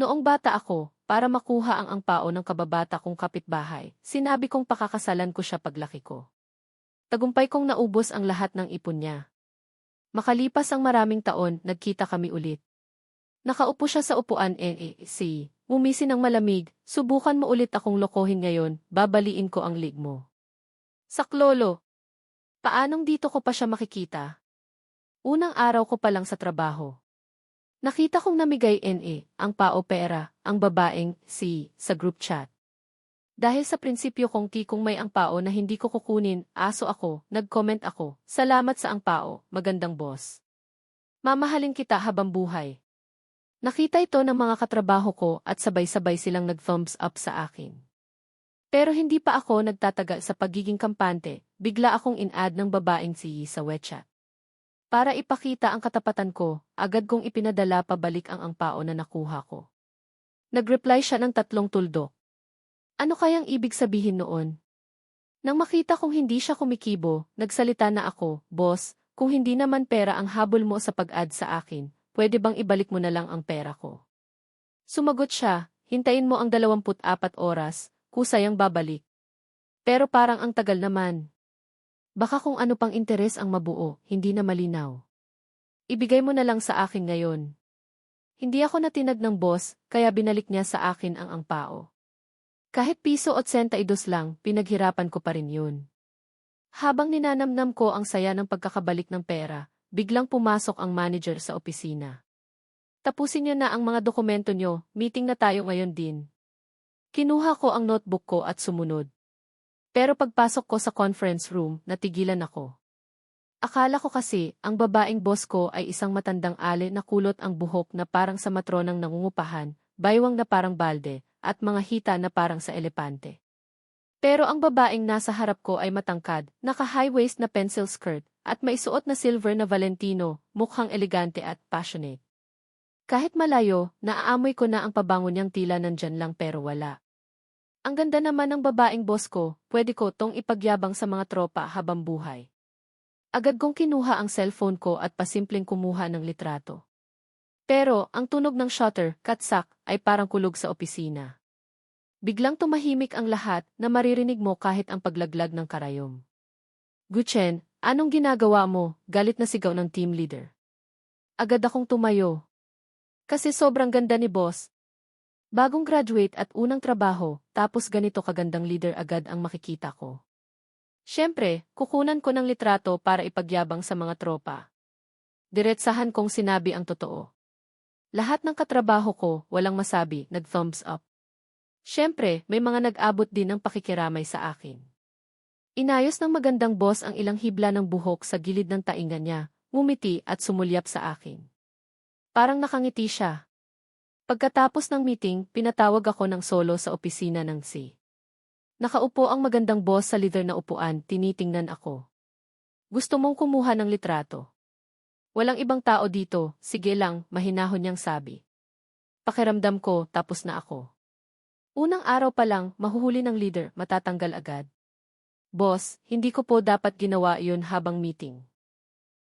Noong bata ako, para makuha ang angpao ng kababata kong kapitbahay, sinabi kong pakakasalan ko siya paglaki ko. Tagumpay kong naubos ang lahat ng ipon niya. Makalipas ang maraming taon, nagkita kami ulit. Nakaupo siya sa upuan umisi ng malamig, subukan mo ulit akong lokohin ngayon, babaliin ko ang lig mo. Saklolo! Paanong dito ko pa siya makikita? Unang araw ko pa lang sa trabaho. Nakita kong namigay ang pao-pera, ang babaeng sa group chat. Dahil sa prinsipyo kong kung may angpao na hindi ko kukunin, aso ako, nag-comment ako, salamat sa angpao, magandang boss. Mamahalin kita habang buhay. Nakita ito ng mga katrabaho ko at sabay-sabay silang nag-thumbs up sa akin. Pero hindi pa ako nagtatagal sa pagiging kampante, bigla akong in-add ng babaeng sa WeChat. Para ipakita ang katapatan ko, agad kong ipinadala pabalik ang angpao na nakuha ko. Nag-reply siya ng 3 tuldok. Ano kayang ibig sabihin noon? Nang makita kong hindi siya kumikibo, nagsalita na ako, boss, kung hindi naman pera ang habol mo sa pag-add sa akin, pwede bang ibalik mo na lang ang pera ko? Sumagot siya, hintayin mo ang 24 oras, kusayang babalik. Pero parang ang tagal naman. Baka kung ano pang interes ang mabuo, hindi na malinaw. Ibigay mo na lang sa akin ngayon. Hindi ako natinag ng boss, kaya binalik niya sa akin ang angpao. Kahit piso at sentaidos lang, pinaghirapan ko pa rin yun. Habang ninanamnam ko ang saya ng pagkakabalik ng pera, biglang pumasok ang manager sa opisina. Tapusin niyo na ang mga dokumento niyo, meeting na tayo ngayon din. Kinuha ko ang notebook ko at sumunod. Pero pagpasok ko sa conference room, natigilan ako. Akala ko kasi, ang babaeng boss ko ay isang matandang ale na kulot ang buhok na parang sa matronang nangungupahan, baywang na parang balde, at mga hita na parang sa elepante. Pero ang babaeng nasa harap ko ay matangkad, naka-high waist na pencil skirt, at may suot na silver na Valentino, mukhang elegante at passionate. Kahit malayo, naaamoy ko na ang pabango niyang tila nandyan lang pero wala. Ang ganda naman ng babaeng boss ko, pwede ko tong ipagyabang sa mga tropa habang buhay. Agad kong kinuha ang cellphone ko at pasimpleng kumuha ng litrato. Pero, ang tunog ng shutter, katsak, ay parang kulog sa opisina. Biglang tumahimik ang lahat na maririnig mo kahit ang paglaglag ng karayom. Guchen, anong ginagawa mo? Galit na sigaw ng team leader. Agad akong tumayo. Kasi sobrang ganda ni boss. Bagong graduate at unang trabaho, tapos ganito kagandang leader agad ang makikita ko. Siyempre, kukunan ko ng litrato para ipagyabang sa mga tropa. Diretsahan kong sinabi ang totoo. Lahat ng katrabaho ko, walang masabi, nag-thumbs up. Siyempre, may mga nag-abot din ng pakikiramay sa akin. Inayos ng magandang boss ang ilang hibla ng buhok sa gilid ng tainga niya, ngumiti at sumulyap sa akin. Parang nakangiti siya. Pagkatapos ng meeting, pinatawag ako ng solo sa opisina ng Nakaupo ang magandang boss sa leader na upuan, tinitingnan ako. Gusto mong kumuha ng litrato? Walang ibang tao dito, sige lang, mahinahon niyang sabi. Pakiramdam ko, tapos na ako. Unang araw pa lang, mahuhuli ng leader, matatanggal agad. Boss, hindi ko po dapat ginawa iyon habang meeting.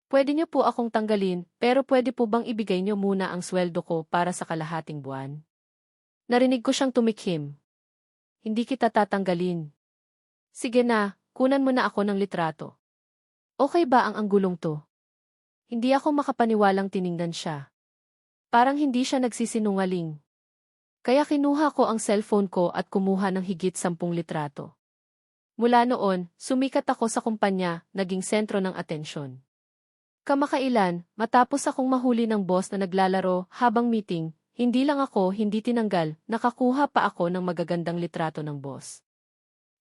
Pwede niyo po akong tanggalin, pero pwede po bang ibigay niyo muna ang sweldo ko para sa kalahating buwan? Narinig ko siyang tumikhim. Hindi kita tatanggalin. Sige na, kunan mo na ako ng litrato. Okay ba ang anggulong to? Hindi ako makapaniwalang tiningnan siya. Parang hindi siya nagsisinungaling. Kaya kinuha ko ang cellphone ko at kumuha ng higit 10 litrato. Mula noon, sumikat ako sa kumpanya, naging sentro ng atensyon. Kamakailan, matapos akong mahuli ng boss na naglalaro habang meeting, hindi lang ako hindi tinanggal, nakakuha pa ako ng magagandang litrato ng boss.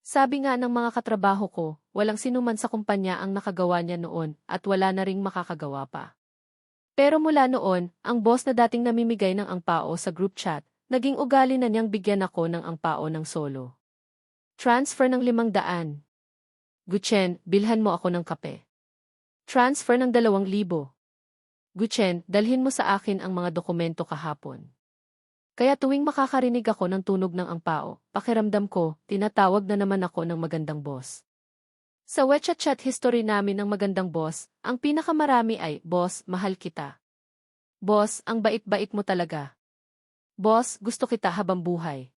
Sabi nga ng mga katrabaho ko, walang sinuman sa kumpanya ang nakagawa niya noon at wala na ring makakagawa pa. Pero mula noon, ang boss na dating namimigay ng angpao sa group chat, naging ugali na niyang bigyan ako ng angpao ng solo. Transfer ng 500. Guchen, bilhan mo ako ng kape. Transfer ng 2,000. Guchen, dalhin mo sa akin ang mga dokumento kahapon. Kaya tuwing makakarinig ako ng tunog ng angpao, pakiramdam ko, tinatawag na naman ako ng magandang boss. Sa WeChat chat history namin ng magandang boss, ang pinakamarami ay, Boss, mahal kita. Boss, ang bait-bait mo talaga. Boss, gusto kita habang buhay.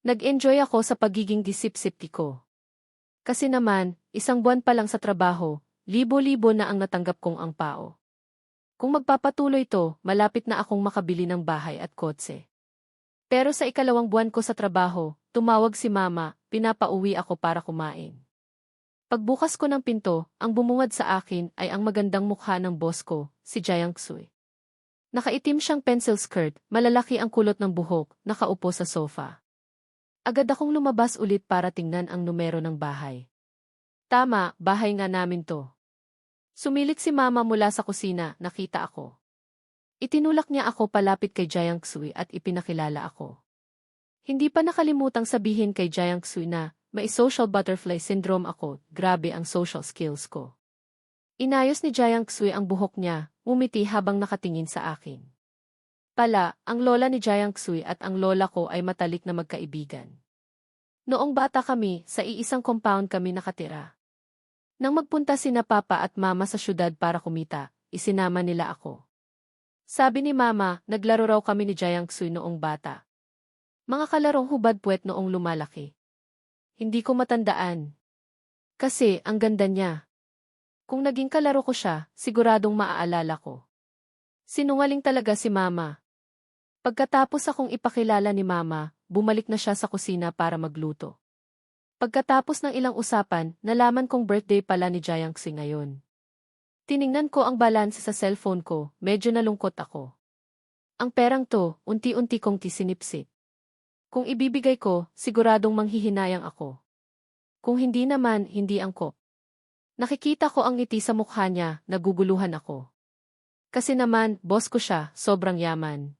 Nag-enjoy ako sa pagiging disip-sipti ko. Kasi naman, 1 buwan pa lang sa trabaho, libo-libo na ang natanggap kong angpao. Kung magpapatuloy to, malapit na akong makabili ng bahay at kotse. Pero sa 2 buwan ko sa trabaho, tumawag si mama, pinapauwi ako para kumain. Pagbukas ko ng pinto, ang bumungad sa akin ay ang magandang mukha ng boss ko, si Jiang Sui. Nakaitim siyang pencil skirt, malalaki ang kulot ng buhok, nakaupo sa sofa. Agad akong lumabas ulit para tingnan ang numero ng bahay. Tama, bahay nga namin to. Sumilit si mama mula sa kusina, nakita ako. Itinulak niya ako palapit kay Jiang Sui at ipinakilala ako. Hindi pa nakalimutang sabihin kay Jiang Sui na may social butterfly syndrome ako, grabe ang social skills ko. Inayos ni Jiang Sui ang buhok niya, umiti habang nakatingin sa akin. Pala, ang lola ni Jiang Sui at ang lola ko ay matalik na magkaibigan. Noong bata kami, sa iisang compound kami nakatira. Nang magpunta sina papa at mama sa syudad para kumita, isinama nila ako. Sabi ni mama, naglaro raw kami ni Jiang Sui noong bata. Mga kalarong hubad-puwet noong lumalaki. Hindi ko matandaan. Kasi, ang ganda niya. Kung naging kalaro ko siya, siguradong maaalala ko. Sinungaling talaga si mama. Pagkatapos akong ipakilala ni mama, bumalik na siya sa kusina para magluto. Pagkatapos ng ilang usapan, nalaman kong birthday pala ni Jiang Sui ngayon. Tiningnan ko ang balanse sa cellphone ko, medyo nalungkot ako. Ang perang to, unti-unti kong tisinipsip. Kung ibibigay ko, siguradong manghihinayang ako. Kung hindi naman, hindi angkop. Nakikita ko ang ngiti sa mukha niya, naguguluhan ako. Kasi naman, boss ko siya, sobrang yaman.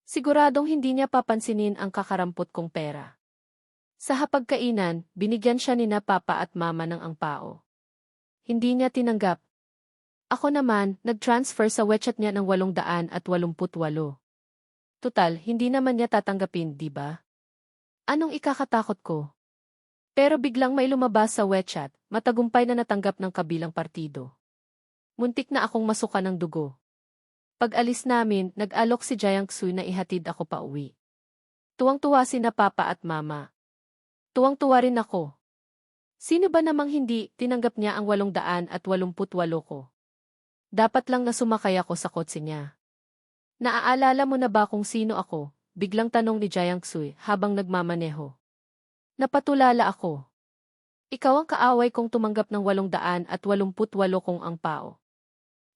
Siguradong hindi niya papansinin ang kakarampot kong pera. Sa hapagkainan, binigyan siya ni na papa at mama ng angpao. Hindi niya tinanggap. Ako naman, nag-transfer sa WeChat niya ng 888. Tutal, hindi naman niya tatanggapin, di ba? Anong ikakatakot ko? Pero biglang may lumabas sa WeChat, matagumpay na natanggap ng kabilang partido. Muntik na akong masuka ng dugo. Pag-alis namin, nag-alok si Jiang Sui na ihatid ako pa uwi. Tuwang-tuwa sina papa at mama. Tuwang-tuwa rin ako. Sino ba namang hindi tinanggap niya ang 888 ko? Dapat lang na sumakay ako sa kotse niya. Naaalala mo na ba kung sino ako? Biglang tanong ni Jiang Sui habang nagmamaneho. Napatulala ako. Ikaw ang kaaway kong tumanggap ng 888 kong angpao.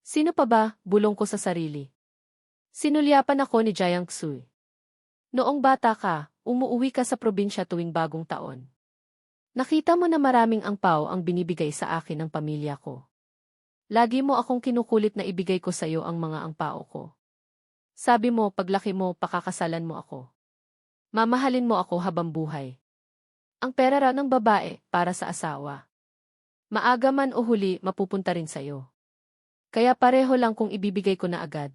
Sino pa ba? Bulong ko sa sarili. Sinulyapan ako ni Jiang Sui. Noong bata ka, umuuwi ka sa probinsya tuwing bagong taon. Nakita mo na maraming angpao ang binibigay sa akin ng pamilya ko. Lagi mo akong kinukulit na ibigay ko sa iyo ang mga angpao ko. Sabi mo, paglaki mo, pakakasalan mo ako. Mamahalin mo ako habang buhay. Ang pera raw ng babae para sa asawa. Maaga man o huli, mapupunta rin sa'yo. Kaya pareho lang kung ibibigay ko na agad.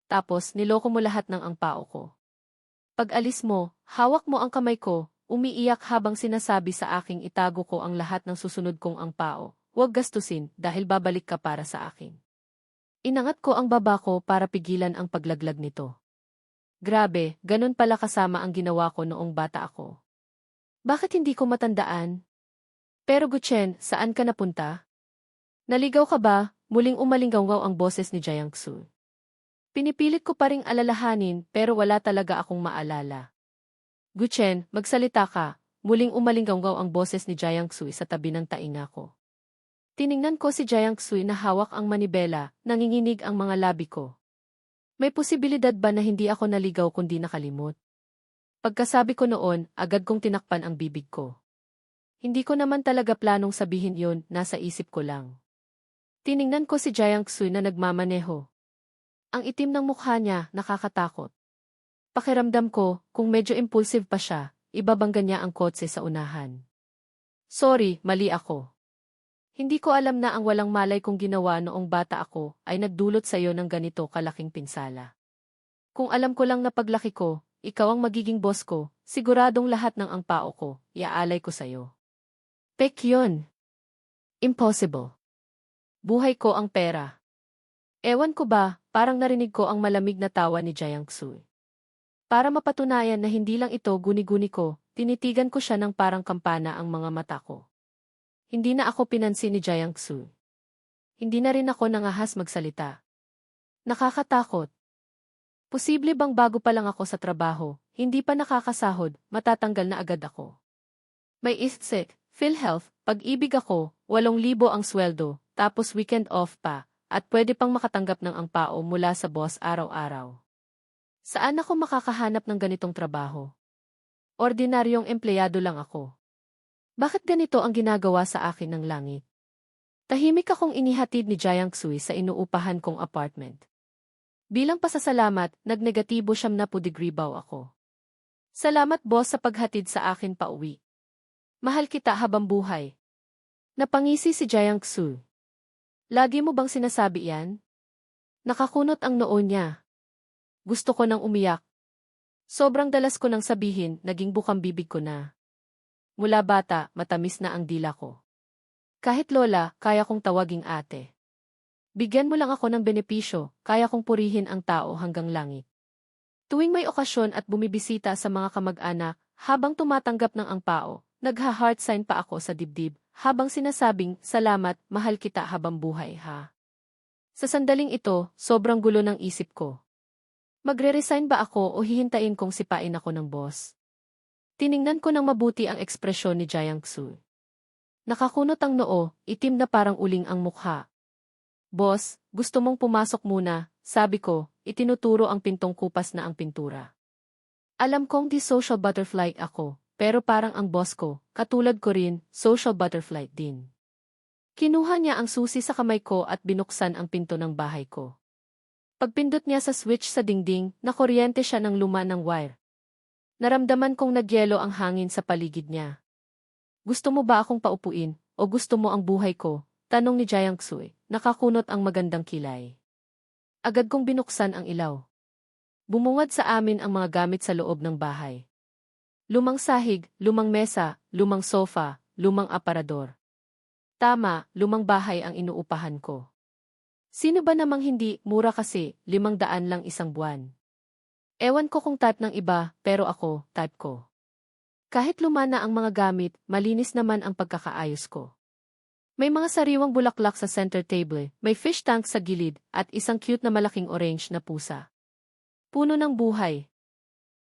Tapos, niloko mo lahat ng angpao ko. Pag alis mo, hawak mo ang kamay ko, umiiyak habang sinasabi sa aking itago ko ang lahat ng susunod kong angpao. Huwag gastusin dahil babalik ka para sa akin. Inangat ko ang baba ko para pigilan ang paglaglag nito. Grabe, ganun pala kasama ang ginawa ko noong bata ako. Bakit hindi ko matandaan? Pero Guchen, saan ka napunta? Naligaw ka ba? Muling umalinggaw ang boses ni Jiang Sui. Pinipilit ko pa ring alalahanin pero wala talaga akong maalala. Guchen, magsalita ka. Muling umalinggaw ang boses ni Jiang Sui sa tabi ng tainga ko. Tiningnan ko si Jiang Sui na hawak ang manibela, nanginginig ang mga labi ko. May posibilidad ba na hindi ako naligaw kundi nakalimot? Pagkasabi ko noon, agad kong tinakpan ang bibig ko. Hindi ko naman talaga planong sabihin yon, nasa isip ko lang. Tiningnan ko si Jiang Sui na nagmamaneho. Ang itim ng mukha niya, nakakatakot. Pakiramdam ko, kung medyo impulsive pa siya, ibabangga niya ang kotse sa unahan. Sorry, mali ako. Hindi ko alam na ang walang malay kong ginawa noong bata ako ay nagdulot sa iyo ng ganito kalaking pinsala. Kung alam ko lang na paglaki ko, ikaw ang magiging boss ko, siguradong lahat ng angpao ko, iaalay ko sa iyo. Pek yun. Impossible. Buhay ko ang pera. Ewan ko ba, parang narinig ko ang malamig na tawa ni Jiang Sui. Para mapatunayan na hindi lang ito guni-guni ko, tinitigan ko siya ng parang kampana ang mga mata ko. Hindi na ako pinansin ni Jiang Xu. Hindi na rin ako nangahas magsalita. Nakakatakot. Posible bang bago pa lang ako sa trabaho, hindi pa nakakasahod, matatanggal na agad ako. May ISTSEC, PhilHealth, pag-ibig ako, 8,000 ang sweldo, tapos weekend off pa, at pwede pang makatanggap ng angpao mula sa boss araw-araw. Saan ako makakahanap ng ganitong trabaho? Ordinaryong empleyado lang ako. Bakit ganito ang ginagawa sa akin ng langit? Tahimik akong inihatid ni Jiang Xu sa inuupahan kong apartment. Bilang pasasalamat, nagnegatibo 70 baw ako. Salamat boss sa paghatid sa akin pauwi. Mahal kita habang buhay. Napangisi si Jiang Xu. Lagi mo bang sinasabi yan? Nakakunot ang noo niya. Gusto ko nang umiyak. Sobrang dalas ko nang sabihin, naging bukang bibig ko na. Mula bata, matamis na ang dila ko. Kahit lola, kaya kong tawaging ate. Bigyan mo lang ako ng benepisyo, kaya kong purihin ang tao hanggang langit. Tuwing may okasyon at bumibisita sa mga kamag-anak, habang tumatanggap ng angpao, nagha-heart sign pa ako sa dibdib, habang sinasabing, salamat, mahal kita habang buhay ha. Sa sandaling ito, sobrang gulo ng isip ko. Magre-resign ba ako o hihintayin kong sipain ako ng boss? Tiningnan ko ng mabuti ang ekspresyon ni Jiang Xu. Nakakunot ang noo, itim na parang uling ang mukha. Boss, gusto mong pumasok muna, sabi ko, itinuturo ang pintong kupas na ang pintura. Alam kong di social butterfly ako, pero parang ang boss ko, katulad ko rin, social butterfly din. Kinuha niya ang susi sa kamay ko at binuksan ang pinto ng bahay ko. Pagpindot niya sa switch sa dingding, nakuryente siya ng luma ng wire. Naramdaman kong nagyelo ang hangin sa paligid niya. Gusto mo ba akong paupuin, o gusto mo ang buhay ko? Tanong ni Jiang Xu, nakakunot ang magandang kilay. Agad kong binuksan ang ilaw. Bumungad sa amin ang mga gamit sa loob ng bahay. Lumang sahig, lumang mesa, lumang sofa, lumang aparador. Tama, lumang bahay ang inuupahan ko. Sino ba namang hindi, mura kasi, 500 lang isang buwan. Ewan ko kung type ng iba, pero ako, type ko. Kahit luma na ang mga gamit, malinis naman ang pagkakaayos ko. May mga sariwang bulaklak sa center table, may fish tank sa gilid, at isang cute na malaking orange na pusa. Puno ng buhay.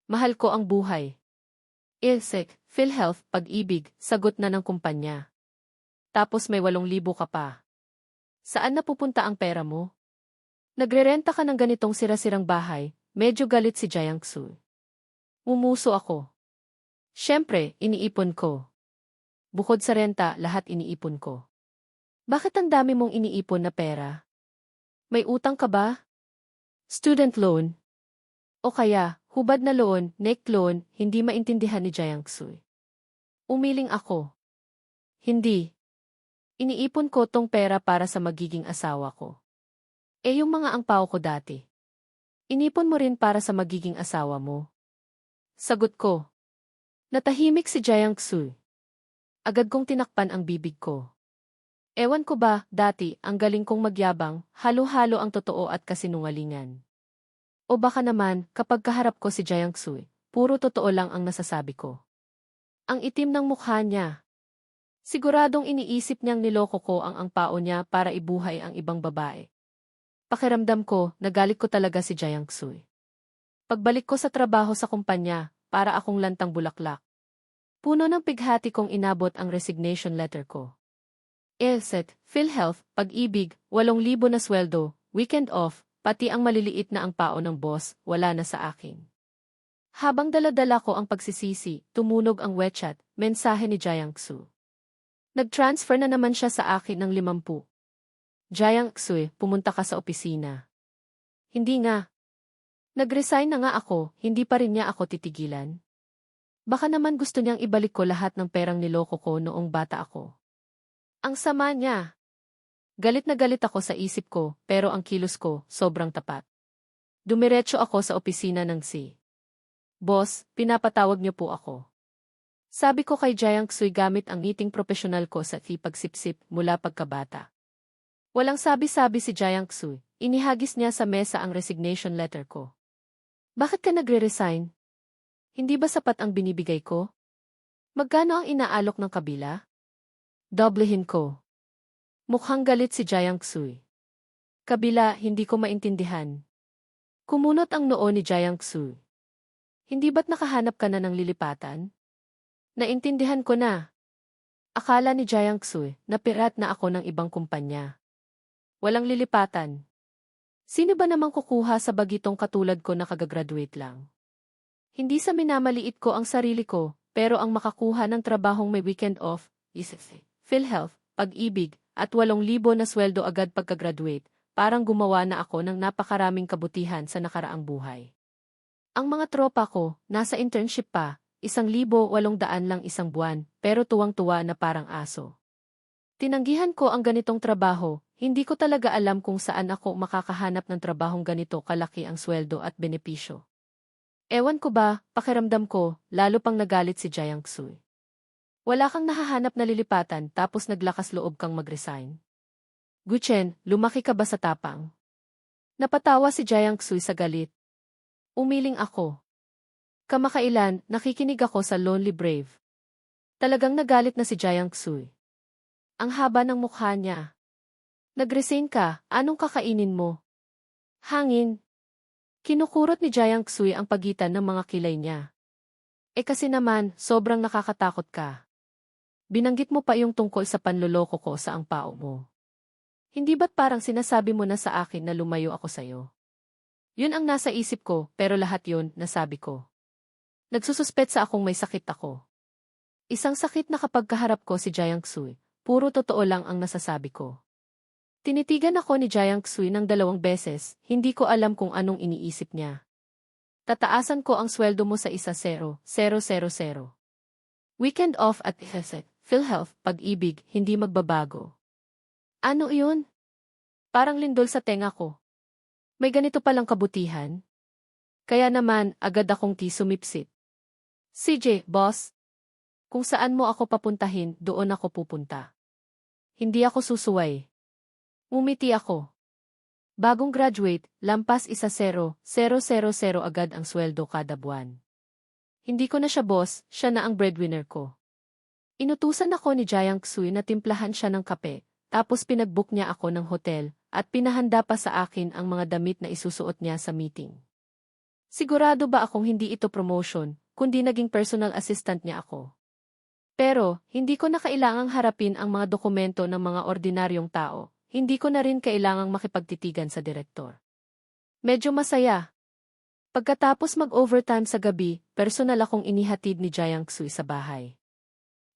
Mahal ko ang buhay. ISEC, PhilHealth, pag-ibig, sagot na ng kumpanya. Tapos may 8,000 ka pa. Saan napupunta ang pera mo? Nagrerenta ka ng ganitong sira-sirang bahay, medyo galit si Jiang Xu. Umuso ako. Siyempre, iniipon ko. Bukod sa renta, lahat iniipon ko. Bakit ang dami mong iniipon na pera? May utang ka ba? Student loan? O kaya, hubad na loan, neck loan, hindi maintindihan ni Jiang Xu. Umiling ako. Hindi. Iniipon ko tong pera para sa magiging asawa ko. Yung mga angpao ko dati. Inipon mo rin para sa magiging asawa mo. Sagot ko. Natahimik si Jiang Xu. Agad kong tinakpan ang bibig ko. Ewan ko ba, dati, ang galing kong magyabang, halo-halo ang totoo at kasinungalingan. O baka naman, kapag kaharap ko si Jiang Xu, puro totoo lang ang nasasabi ko. Ang itim ng mukha niya. Siguradong iniisip niyang niloko ko ang angpao niya para ibuhay ang ibang babae. Pakiramdam ko, nagalit ko talaga si Jiang Xu. Pagbalik ko sa trabaho sa kumpanya, para akong lantang bulaklak. Puno ng pighati kong inabot ang resignation letter ko. ISEC, PhilHealth, pag-ibig, 8,000 na sweldo, weekend off, pati ang maliliit na angpao ng boss, wala na sa akin. Habang daladala ko ang pagsisisi, tumunog ang WeChat, mensahe ni Jiang Xu. Nag-transfer na naman siya sa akin ng 50. Jiang Xu, pumunta ka sa opisina. Hindi nga. Nag-resign na nga ako, hindi pa rin niya ako titigilan. Baka naman gusto niyang ibalik ko lahat ng perang niloko ko noong bata ako. Ang sama niya. Galit na galit ako sa isip ko, pero ang kilos ko, sobrang tapat. Dumiretso ako sa opisina ng si. Boss, pinapatawag niyo po ako. Sabi ko kay Jiang Xu gamit ang ngiting profesional ko sa pagsipsip mula pagkabata. Walang sabi-sabi si Jiang Xu, inihagis niya sa mesa ang resignation letter ko. Bakit ka nagre-resign? Hindi ba sapat ang binibigay ko? Magkano ang inaalok ng kabila? Doblehin ko. Mukhang galit si Jiang Xui. Kabila, hindi ko maintindihan. Kumunot ang noo ni Jiang Xui. Hindi ba't nakahanap ka na ng lilipatan? Naintindihan ko na. Akala ni Jiang Xui na pirat na ako ng ibang kumpanya. Walang lilipatan. Sino ba namang kukuha sa bagitong katulad ko na kagagraduate lang? Hindi sa minamaliit ko ang sarili ko, pero ang makakuha ng trabahong may weekend off, PhilHealth, pag-ibig, at 8,000 na sweldo agad pagkagraduate, parang gumawa na ako ng napakaraming kabutihan sa nakaraang buhay. Ang mga tropa ko, nasa internship pa, 1,800 lang isang buwan, pero tuwang-tuwa na parang aso. Tinanggihan ko ang ganitong trabaho, hindi ko talaga alam kung saan ako makakahanap ng trabahong ganito kalaki ang sweldo at benepisyo. Ewan ko ba, pakiramdam ko, lalo pang nagalit si Jiang Xui. Wala kang nahahanap na lilipatan tapos naglakas loob kang mag-resign. Guchen, lumaki ka ba sa tapang? Napatawa si Jiang Xui sa galit. Umiling ako. Kamakailan, nakikinig ako sa Lonely Brave. Talagang nagalit na si Jiang Xui. Ang haba ng mukha niya. Nag-resign ka, anong kakainin mo? Hangin. Kinukurot ni Jiang Xui ang pagitan ng mga kilay niya. Kasi naman, sobrang nakakatakot ka. Binanggit mo pa yung tungkol sa panloloko ko sa ang pao mo. Hindi ba't parang sinasabi mo na sa akin na lumayo ako sa'yo? Yun ang nasa isip ko, pero lahat yun, nasabi ko. Nagsususpet sa akong may sakit ako. Isang sakit na kapag kaharap ko si Jiang Xui, puro totoo lang ang nasasabi ko. Tinitigan ako ni Jiang Xui ng 2 beses, hindi ko alam kung anong iniisip niya. Tataasan ko ang sweldo mo sa 1,000,000. Weekend off at PhilHealth, pag-ibig, hindi magbabago. Ano iyon? Parang lindol sa tenga ko. May ganito palang kabutihan? Kaya naman, agad akong sumipsit. CJ, boss. Kung saan mo ako papuntahin, doon ako pupunta. Hindi ako susuway. Umiti ako. Bagong graduate, lampas 1,000,000 agad ang sweldo kada buwan. Hindi ko na siya boss, siya na ang breadwinner ko. Inutusan ako ni Jiang Xui na timplahan siya ng kape, tapos pinag-book niya ako ng hotel, at pinahanda pa sa akin ang mga damit na isusuot niya sa meeting. Sigurado ba akong hindi ito promotion, kundi naging personal assistant niya ako? Pero, hindi ko na kailangang harapin ang mga dokumento ng mga ordinaryong tao, hindi ko na rin kailangang makipagtitigan sa direktor. Medyo masaya. Pagkatapos mag-overtime sa gabi, personal akong inihatid ni Jiang Xui sa bahay.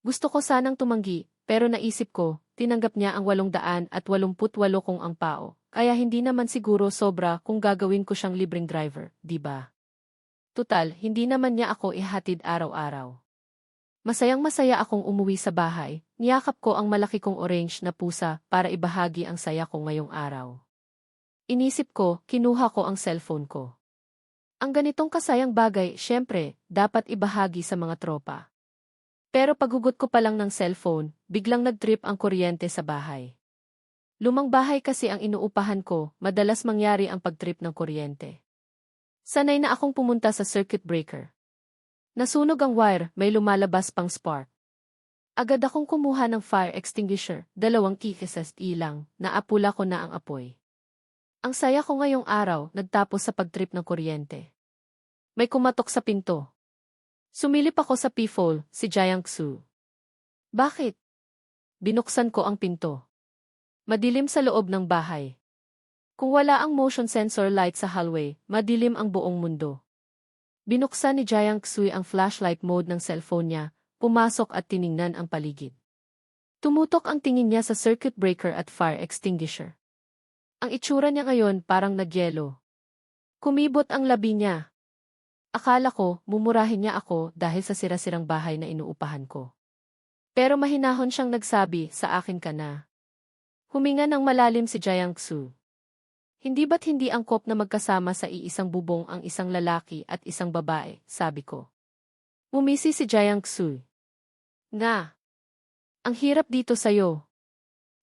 Gusto ko sanang tumanggi, pero naisip ko, tinanggap niya ang 888 kong ang pao, kaya hindi naman siguro sobra kung gagawin ko siyang libreng driver, di ba? Tutal, hindi naman niya ako ihatid araw-araw. Masayang-masaya akong umuwi sa bahay, niyakap ko ang malaki kong orange na pusa para ibahagi ang saya ko ngayong araw. Inisip ko, kinuha ko ang cellphone ko. Ang ganitong kasayang bagay, syempre, dapat ibahagi sa mga tropa. Pero paghugot ko pa lang ng cellphone, biglang nag-trip ang kuryente sa bahay. Lumang bahay kasi ang inuupahan ko, madalas mangyari ang pag-trip ng kuryente. Sanay na akong pumunta sa circuit breaker. Nasunog ang wire, may lumalabas pang spark. Agad akong kumuha ng fire extinguisher, 2 kikises ilang, naapula ko na ang apoy. Ang saya ko ngayong araw, nagtapos sa pag-trip ng kuryente. May kumatok sa pinto. Sumilip ako sa peephole, si Jiang Xui. Bakit? Binuksan ko ang pinto. Madilim sa loob ng bahay. Kung wala ang motion sensor light sa hallway, madilim ang buong mundo. Binuksan ni Jiang Xui ang flashlight mode ng cellphone niya, pumasok at tiningnan ang paligid. Tumutok ang tingin niya sa circuit breaker at fire extinguisher. Ang itsura niya ngayon parang nagyelo. Kumibot ang labi niya. Akala ko, mumurahin niya ako dahil sa sira-sirang bahay na inuupahan ko. Pero mahinahon siyang nagsabi, sa akin ka na. Huminga ng malalim si Jiang Xui. Hindi ba't hindi angkop na magkasama sa iisang bubong ang isang lalaki at isang babae, sabi ko. Umisi si Jiang Xui. Nga. Ang hirap dito sa'yo.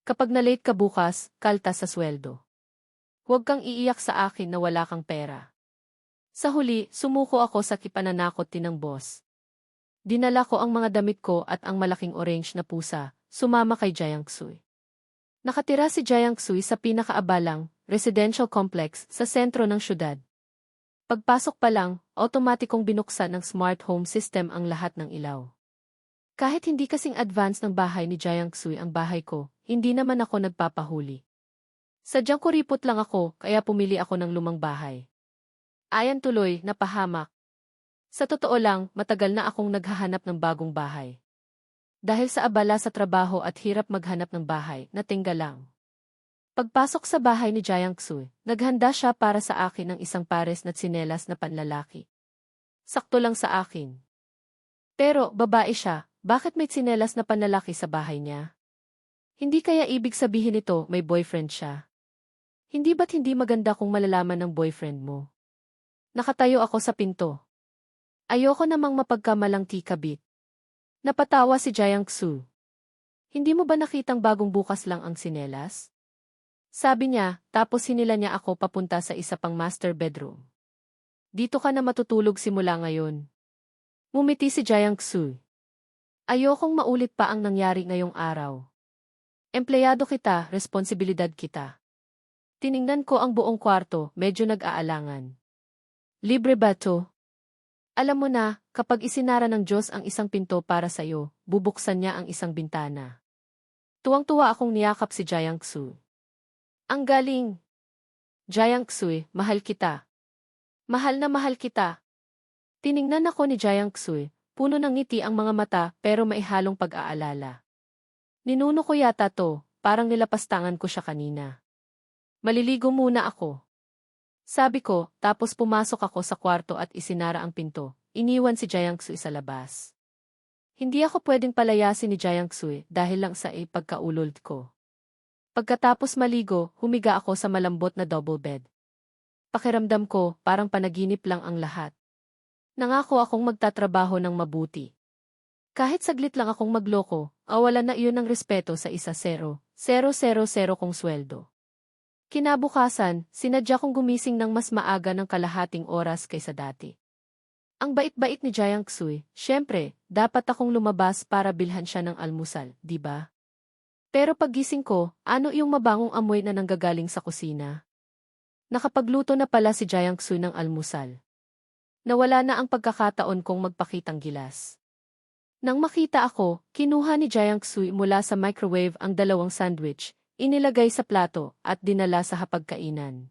Kapag na-late ka bukas, kaltas sa sweldo. Huwag kang iiyak sa akin na wala kang pera. Sa huli, sumuko ako sa kipananakot ng boss. Dinala ko ang mga damit ko at ang malaking orange na pusa, sumama kay Jiangxui. Nakatira si Jiangxui sa pinakaabalang, residential complex sa sentro ng syudad. Pagpasok pa lang, automatikong binuksan ng smart home system ang lahat ng ilaw. Kahit hindi kasing advance ng bahay ni Jiangxui ang bahay ko, hindi naman ako nagpapahuli. Sadyang kuripot lang ako, kaya pumili ako ng lumang bahay. Ayan tuloy, napahamak. Sa totoo lang, matagal na akong naghahanap ng bagong bahay. Dahil sa abala sa trabaho at hirap maghanap ng bahay, natingga lang. Pagpasok sa bahay ni Jiangxui, naghanda siya para sa akin ng isang pares na tsinelas na panlalaki. Sakto lang sa akin. Pero, babae siya, bakit may tsinelas na panlalaki sa bahay niya? Hindi kaya ibig sabihin nito may boyfriend siya? Hindi ba't hindi maganda kung malalaman ng boyfriend mo? Nakatayo ako sa pinto. Ayoko namang mapagkamalang tikabit. Napatawa si Jiangxui. Hindi mo ba nakitang bagong bukas lang ang tsinelas? Sabi niya, tapos hinila niya ako papunta sa isa pang master bedroom. Dito ka na matutulog simula ngayon. Ngumiti si Jiangxui. Ayokong maulit pa ang nangyari ngayong araw. Empleyado kita, responsibilidad kita. Tiningnan ko ang buong kwarto, medyo nag-aalangan. Libre ba to? Alam mo na, kapag isinara ng Diyos ang isang pinto para sa'yo, bubuksan niya ang isang bintana. Tuwang-tuwa akong niyakap si Jiangxui. Ang galing! Jiangxui, mahal kita. Mahal na mahal kita. Tiningnan ako ni Jiangxui, puno ng ngiti ang mga mata pero may halong pag-aalala. Ninuno ko yata to, parang nilapastangan ko siya kanina. Maliligo muna ako. Sabi ko, tapos pumasok ako sa kwarto at isinara ang pinto. Iniwan si Jiangxui sa labas. Hindi ako pwedeng palayasin ni Jiangxui dahil lang sa pagkaulol ko. Pagkatapos maligo, humiga ako sa malambot na double bed. Pakiramdam ko, parang panaginip lang ang lahat. Nangako akong magtatrabaho ng mabuti. Kahit saglit lang akong magloko, awalan na iyon ng respeto sa 1,000,000 kong sweldo. Kinabukasan, sinadya kong gumising ng mas maaga ng kalahating oras kaysa dati. Ang bait-bait ni Jiangxui, syempre, dapat akong lumabas para bilhan siya ng almusal, di ba? Pero paggising ko, ano yung mabangong amoy na nanggagaling sa kusina? Nakapagluto na pala si Jiangxui ng almusal. Nawala na ang pagkakataon kong magpakitang gilas. Nang makita ako, kinuha ni Jiangxui mula sa microwave ang 2 sandwich, inilagay sa plato at dinala sa hapagkainan.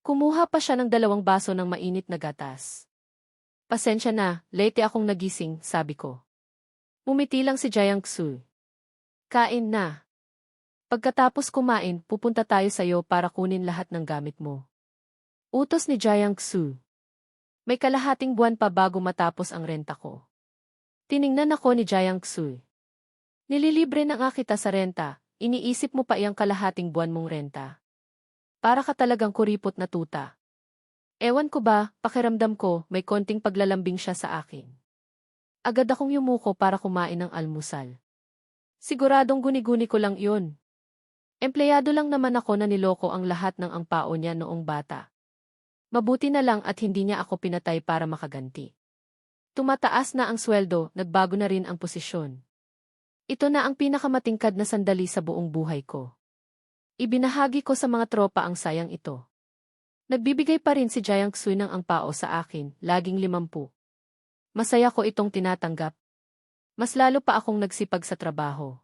Kumuha pa siya ng 2 baso ng mainit na gatas. Pasensya na, late akong nagising, sabi ko. Umiti lang si Jiangxui. Kain na. Pagkatapos kumain, pupunta tayo sa'yo para kunin lahat ng gamit mo. Utos ni Jiangxui. May kalahating buwan pa bago matapos ang renta ko. Tiningnan ako ni Jiangxui. Nililibre na nga kita sa renta. Iniisip mo pa iyang kalahating buwan mong renta. Para ka talagang kuripot na tuta. Ewan ko ba, pakiramdam ko, may konting paglalambing siya sa akin. Agad akong yumuko para kumain ng almusal. Siguradong guni-guni ko lang yun. Empleyado lang naman ako na niloko ang lahat ng angpao niya noong bata. Mabuti na lang at hindi niya ako pinatay para makaganti. Tumataas na ang sweldo, nagbago na rin ang posisyon. Ito na ang pinakamatingkad na sandali sa buong buhay ko. Ibinahagi ko sa mga tropa ang sayang ito. Nagbibigay pa rin si Jiangxui ng angpao sa akin, laging 50. Masaya ko itong tinatanggap. Mas lalo pa akong nagsipag sa trabaho.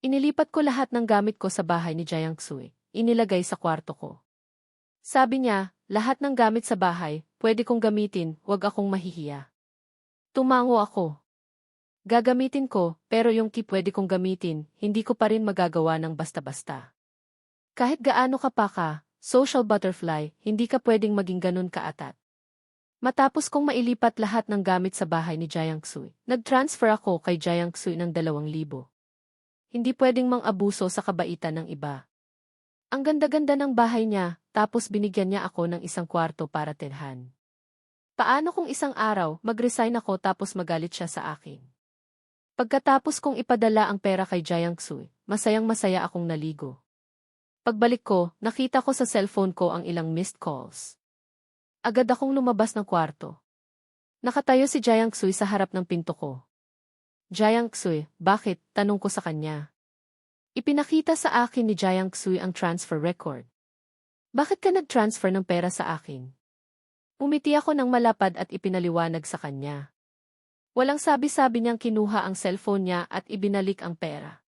Inilipat ko lahat ng gamit ko sa bahay ni Jiangxui, inilagay sa kwarto ko. Sabi niya, lahat ng gamit sa bahay, pwede kong gamitin, huwag akong mahihiya. Tumango ako. Gagamitin ko, pero yung pwede kong gamitin, hindi ko pa rin magagawa ng basta-basta. Kahit gaano ka pa ka, social butterfly, hindi ka pwedeng maging ganun kaatat. Matapos kong mailipat lahat ng gamit sa bahay ni Jiangxui, nag-transfer ako kay Jiangxui ng 2,000. Hindi pwedeng mang-abuso sa kabaitan ng iba. Ang ganda-ganda ng bahay niya, tapos binigyan niya ako ng 1 kwarto para tirhan. Paano kung isang araw, mag-resign ako tapos magalit siya sa akin? Pagkatapos kong ipadala ang pera kay Jiangxui, masayang-masaya akong naligo. Pagbalik ko, nakita ko sa cellphone ko ang ilang missed calls. Agad akong lumabas ng kwarto. Nakatayo si Jiang Xui sa harap ng pinto ko. Jiang Xui, bakit? Tanong ko sa kanya. Ipinakita sa akin ni Jiang Xui ang transfer record. Bakit ka nag-transfer ng pera sa akin? Umiti ako ng malapad at ipinaliwanag sa kanya. Walang sabi-sabi niyang kinuha ang cellphone niya at ibinalik ang pera.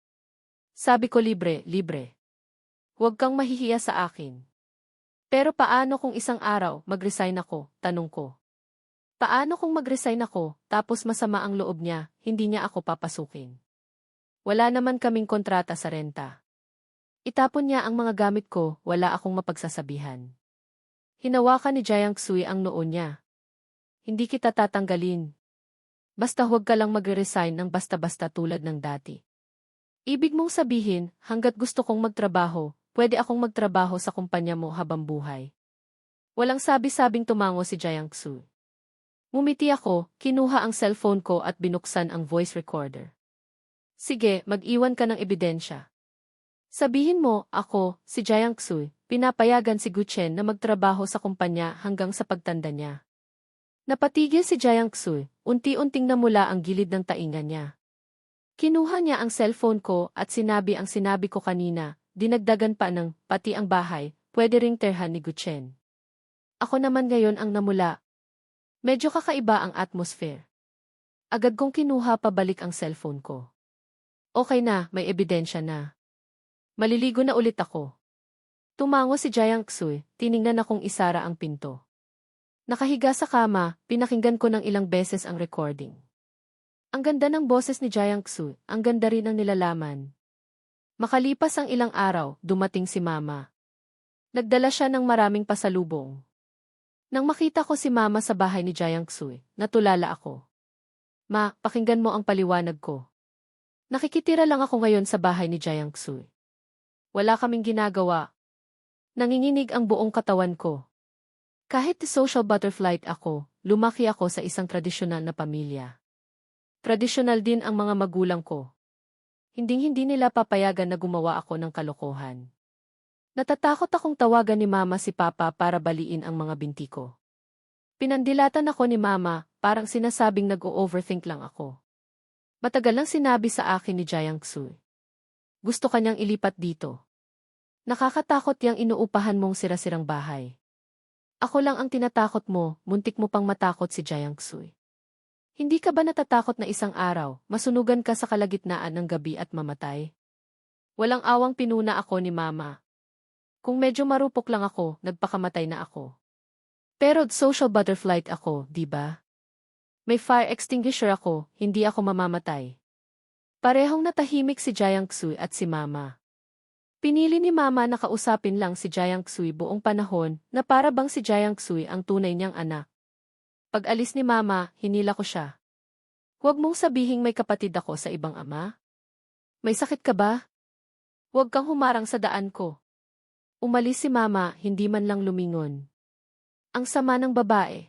Sabi ko libre. Huwag kang mahihiya sa akin. Pero paano kung isang araw mag-resign ako? Tanong ko. Paano kung mag-resign ako, tapos masama ang loob niya, hindi niya ako papasukin? Wala naman kaming kontrata sa renta. Itapon niya ang mga gamit ko, wala akong mapagsasabihan. Hinawakan ni Jiang Xui ang noo niya. Hindi kita tatanggalin. Basta huwag ka lang mag-resign ng basta-basta tulad ng dati. Ibig mong sabihin, hanggat gusto kong magtrabaho, pwede akong magtrabaho sa kumpanya mo habang buhay. Walang sabi-sabing tumango si Jiang Xui. Ngumiti ako, kinuha ang cellphone ko at binuksan ang voice recorder. Sige, mag-iwan ka ng ebidensya. Sabihin mo, ako, si Jiang Xui, pinapayagan si Gu Chen na magtrabaho sa kumpanya hanggang sa pagtanda niya. Napatigil si Jiang Xui, unti-unting namula ang gilid ng tainga niya. Kinuha niya ang cellphone ko at sinabi ang sinabi ko kanina, dinagdagan pa ng, pati ang bahay, pwede ring terhan ni Gu Chen. Ako naman ngayon ang namula. Medyo kakaiba ang atmosphere. Agad kong kinuha pabalik ang cellphone ko. Okay na, may ebidensya na. Maliligo na ulit ako. Tumango si Jiang Xui, tiningnan akong isara ang pinto. Nakahiga sa kama, pinakinggan ko ng ilang beses ang recording. Ang ganda ng boses ni Jiang Xui, ang ganda rin ng nilalaman. Makalipas ang ilang araw, dumating si Mama. Nagdala siya ng maraming pasalubong. Nang makita ko si Mama sa bahay ni Jiang Xui, natulala ako. Ma, pakinggan mo ang paliwanag ko. Nakikitira lang ako ngayon sa bahay ni Jiang Xui. Wala kaming ginagawa. Nanginginig ang buong katawan ko. Kahit social butterfly ako, lumaki ako sa isang tradisyonal na pamilya. Tradisyonal din ang mga magulang ko. Hinding-hindi nila papayagan na gumawa ako ng kalokohan. Natatakot akong tawagan ni Mama si Papa para baliin ang mga binti ko. Pinandilatan ako ni Mama, parang sinasabing nag-o-overthink lang ako. Matagal lang sinabi sa akin ni Jiang Xui. Gusto kanyang ilipat dito. Nakakatakot yang inuupahan mong sira-sirang bahay. Ako lang ang tinatakot mo, muntik mo pang matakot si Jiang Xui. Hindi ka ba natatakot na isang araw, masunugan ka sa kalagitnaan ng gabi at mamatay? Walang awang pinuna ako ni Mama. Kung medyo marupok lang ako, nagpakamatay na ako. Pero social butterfly ako, di ba? May fire extinguisher ako, hindi ako mamamatay. Parehong natahimik si Jiang Xui at si Mama. Pinili ni Mama na kausapin lang si Jiang Xui buong panahon na para bang si Jiang Xui ang tunay niyang anak. Pag alis ni Mama, hinila ko siya. Huwag mong sabihing may kapatid ako sa ibang ama. May sakit ka ba? Huwag kang humarang sa daan ko. Umalis si Mama, hindi man lang lumingon. Ang sama ng babae.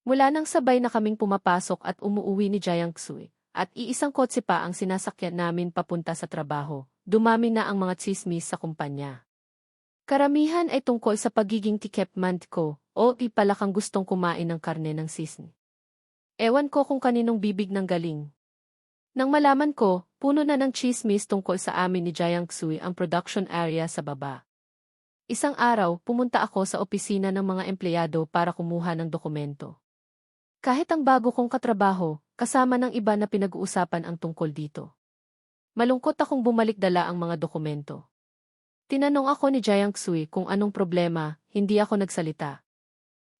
Mula nang sabay na kaming pumapasok at umuuwi ni Jiang Xui, at iisang kotse pa ang sinasakyan namin papunta sa trabaho, dumami na ang mga tsismis sa kumpanya. Karamihan ay tungkol sa pagiging tikepmant ko, o di pala kang gustong kumain ng karne ng sisni. Ewan ko kung kaninong bibig ng galing. Nang malaman ko, puno na ng tsismis tungkol sa amin ni Jiang Xui ang production area sa baba. Isang araw, pumunta ako sa opisina ng mga empleyado para kumuha ng dokumento. Kahit ang bago kong katrabaho, kasama ng iba na pinag-uusapan ang tungkol dito. Malungkot akong bumalik dala ang mga dokumento. Tinanong ako ni Jiang Xui kung anong problema, hindi ako nagsalita.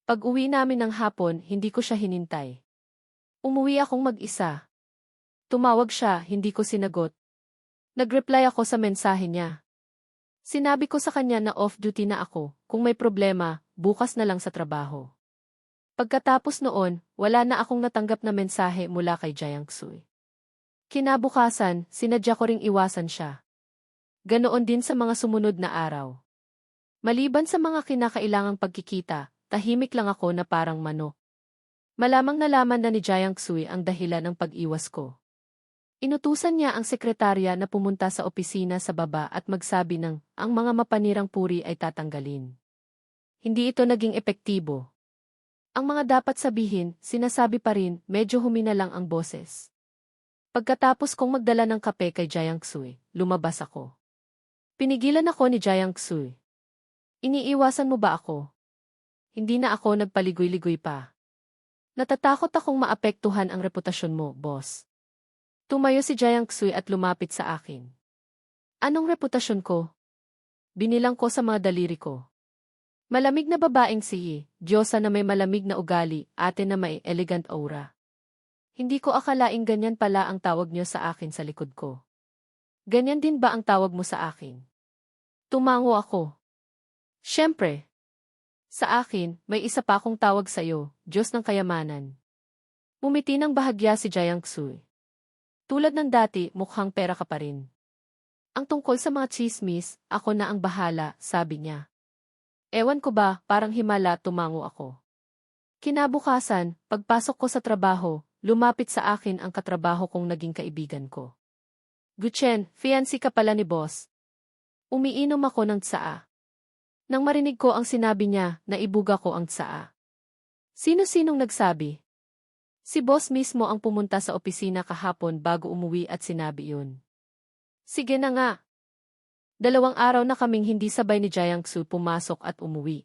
Pag-uwi namin ng hapon, hindi ko siya hinintay. Umuwi akong mag-isa. Tumawag siya, hindi ko sinagot. Nag-reply ako sa mensahe niya. Sinabi ko sa kanya na off-duty na ako, kung may problema, bukas na lang sa trabaho. Pagkatapos noon, wala na akong natanggap na mensahe mula kay Jiang Xui. Kinabukasan, sinadya ko ring iwasan siya. Ganoon din sa mga sumunod na araw. Maliban sa mga kinakailangang pagkikita, tahimik lang ako na parang manok. Malamang nalaman na ni Jiang Xui ang dahilan ng pag-iwas ko. Inutusan niya ang sekretarya na pumunta sa opisina sa baba at magsabi ng ang mga mapanirang puri ay tatanggalin. Hindi ito naging epektibo. Ang mga dapat sabihin, sinasabi pa rin, medyo humina lang ang boses. Pagkatapos kong magdala ng kape kay Jiang Xui, lumabas ako. Pinigilan ako ni Jiang Xui. Iniiwasan mo ba ako? Hindi na ako nagpaligoy-ligoy pa. Natatakot akong maapektuhan ang reputasyon mo, boss. Tumayo si Jiang Xui at lumapit sa akin. Anong reputasyon ko? Binilang ko sa mga daliri ko. Malamig na babaeng si Diyosa na may malamig na ugali, ate na may elegant aura. Hindi ko akalaing ganyan pala ang tawag niyo sa akin sa likod ko. Ganyan din ba ang tawag mo sa akin? Tumango ako. Siyempre. Sa akin, may isa pa akong tawag sa iyo, Diyos ng kayamanan. Mumiti ng bahagya si Jiang Xui. Tulad ng dati, mukhang pera ka pa rin. Ang tungkol sa mga chismis, ako na ang bahala, sabi niya. Ewan ko ba, parang himala, tumango ako. Kinabukasan, pagpasok ko sa trabaho, lumapit sa akin ang katrabaho kong naging kaibigan ko. Guchen, fiancé ka pala ni boss. Umiinom ako ng tsaa. Nang marinig ko ang sinabi niya, naibuga ko ang tsaa. Sino-sinong nagsabi? Si boss mismo ang pumunta sa opisina kahapon bago umuwi at sinabi yun. Sige na nga. 2 araw na kaming hindi sabay ni Jiang Xui pumasok at umuwi.